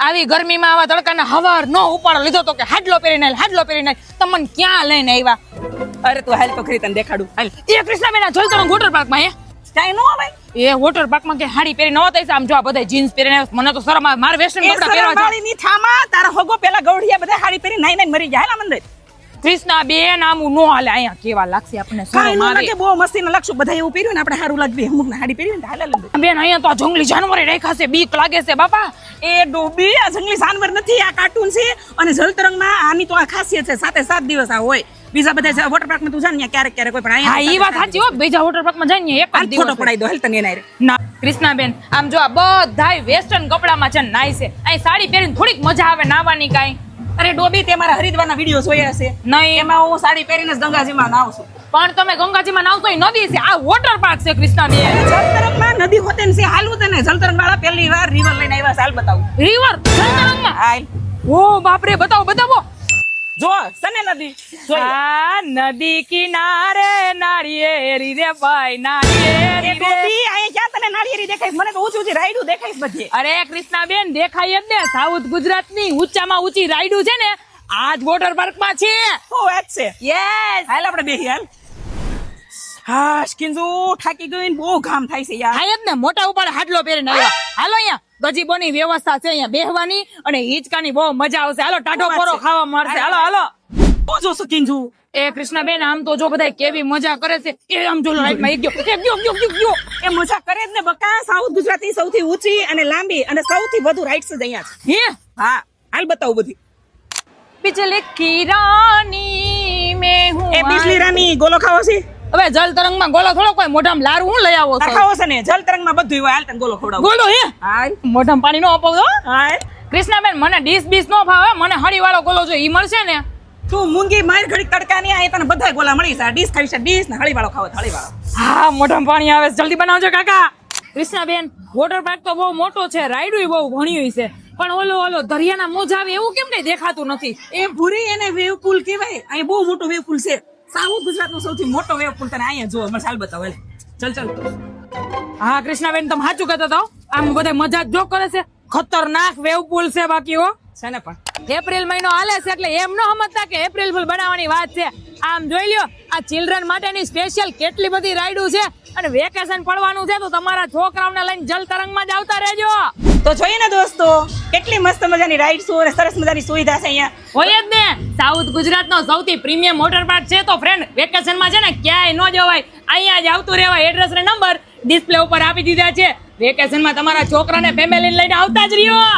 આવી ગરમીમાં આવા તડકાના હવાર નો ઉપાડો લીધો તો કે હાડલો પહેરીને તમને ક્યાં લઈને આવ્યા? અરે તું હાલ તો ખરી તને દેખાડું હાલ. એ કૃષ્ણાબેન આ જલતરણ વોટર પાર્કમાં કાઈ નો આવે એ વોટર પાર્કમાં કે હાડી પહેરી ન હોતા આમ જો આ બધા જીન્સ પહેરીને મને તો શરમ આવે. મારે વેસ્ટર્ન એ કપડાં પહેરવા છે. સરમાળી ની થામા તારા હોગો પેલા ગૌડિયા બધા હાડી પહેરી નાઈ મરી જાય હાલ મંદિર. કૃષ્ણાબેન આમું નો હાલે. અહીંયા કેવા લાગશે આપણને કાઈ શરમ નો આવે. લાગે બહુ મસ્તી ન લાગશું બધા એવું પહેર્યું ને આપણે હારું લાગવી અમુક ને હાડી પહેરી ને હાલ મંદિર. બેન અહીંયા તો આ જંગલી જાનવરે રાખ્યા છે. બીક લાગે છે બાપા. એ ડોબી આ જંગલી જાનવર નથી આ કાર્ટૂન છે અને જલતરંગમાં આની તો આ ખાસિયત છે 7 દિવસ આ હોય. બીજા બધા વોટર પાર્ક માં તું જા ને ક્યારેક કોઈ પણ હા ઈ વાત સાચી હો. બીજા વોટર પાર્કમાં જઈને એક જ દિવસ ફોટો પડાઈ દો હાલ તને એના રે. ના કૃષ્ણાબેન આમ જો આ બધાય વેસ્ટર્ન કપડામાં છે નાઈ છે. અહીં સાડી પહેરીને થોડીક મજા આવે નાવાની કાઈ. અરે ડોબી તે મારા હરિદ્વારના વિડિયો જોયા છે નહીં એમાં હું સાડી પહેરીને જ ગંગાજીમાં નાવ છું. પણ તમે ગંગાજીમાં નાવતો એ નદી છે. આ વોટર પાર્ક છે કૃષ્ણાબેન. જલતરંગમાં નદી હોતે ને છે હાલવું તને જલતરંગ વાળા પહેલી વાર રિવર લઈને આવ્યા છે હાલ બતાવું. રિવર જલતરંગમાં હાલ ઓ બાપ રે બતાવો. જો સને નદી જોઈ લે. આ નદી કિનારે નાળિયેરી રે ભાઈ નાળિયેરી એ રે. ડોબી અહીંયા ક્યાં તને નાળિયેરી દેખાય મને તો ઊંચી ઊંચી રાઈડું દેખાય છે બધી. અરે કૃષ્ણાબેન દેખાય જ ને. સાઉથ ગુજરાતની ઊંચામાં ઊંચી રાઈડું છે ને આ જ વોટર પાર્કમાં છે. શું વાત છે યસ હાલ આપણે બેહી હાલ. હા સ્કિન્જુ થાકી ગઈ ને બહુ ઘામ થાય છે યાર. હા જ ને મોટા ઉપાડે હાડલો પહેરીને આવ્યા. હાલો અહીંયા ગજીબોની વ્યવસ્થા છે અહીંયા બેહવાની અને હિંચકાની બહુ મજા આવશે. હાલો ટાઢો પોરો ખાવા મળશે. હાલો બહુ જો સ્કિન્જુ. એ કૃષ્ણાબેન આમ તો જો બધા કેવી મજા કરે છે. એ આમ જો રાઈટમાં એક ગયો. એ મજા કરે જ ને બકા. સાઉથ ગુજરાતની સૌથી ઊંચી અને લાંબી અને સૌથી વધુ રાઈડ્સ જ અહીંયા છે. હે હા હાલ બતાવું બધી. બિજલી કી રાની મેં હું એ બિજલી રાની ગોલો ખાવો છે હવે જલ તરંગમાં ગોલો થોડો કોઈ મોઢામાં લારું હું લઈ આવો છો. ખાવો છે ને જલતરંગમાં બધું હોય હાલ તને ગોલો ખવડાવું. ગોલો હે હાલ મોઢામાં પાણી નો અપાવજો. હાલ કૃષ્ણાબેન મને ડીશ બીસ નો ભાવે. મને હળી વાળો ગોલો જો ઈ મળશે ને. તું મૂંગી માર ઘડી તડકા ની આ તને બધા ગોલા મળી છે. ડીશ ખાવી છે ડીશ ને હળી વાળો ખાવો હળી વાળો. હા મોઢામાં પાણી આવે છે. જલ્દી બનાવજો કાકા. કૃષ્ણાબેન વોટર પાર્ક તો બહુ મોટો છે. રાઈડુય બહુ ઘણી છે પણ ઓલો દરિયાના મોજા આવે એવું કેમ કઈ દેખાતું નથી. એ ભૂરી એને વેવ પુલ કહેવાય. અહીં બહુ મોટો વેવ પુલ છે. સાઉથ ગુજરાતનો સૌથી મોટો વેવ પુલ તને અહીંયા જો મને ચાલ બતાવ હાલ. ચલ હા કૃષ્ણાબેન તમે સાચું કહેતા હતા. આમ બધા મજાક જો કરે છે. ખતરનાક વેવ પુલ છે બાકી હો. છે ને પણ એપ્રિલ મહિનો હાલે છે એટલે એમ ન સમજતા કે એપ્રિલ ફૂલ બનાવવાની વાત છે. આમ જોઈ લ્યો આ ચિલ્ડ્રન માટેની સ્પેશિયલ કેટલી બધી રાઈડો છે અને વેકેશન પડવાનું છે તો તમારા છોકરાઓને લઈને જલ તરંગમાં જ આવતા રહેજો. તો જોઈએ ને દોસ્તો કેટલી મસ્ત મજાની રાઈડ્સ અને સરસ મજાની સુવિધા છે અહીંયા. હોય જ ને. સાઉથ ગુજરાતનો સૌથી પ્રીમિયમ વોટર પાર્ક છે તો ફ્રેન્ડ વેકેશનમાં છે ને ક્યાંય ન જવાય. અહીંયા જ આવતું રહેવાય. એડ્રેસ ને નંબર ડિસ્પ્લે ઉપર આપી દીધા છે. વેકેશનમાં તમારા છોકરાને ફેમિલી લઈને આવતા જ રહ્યો.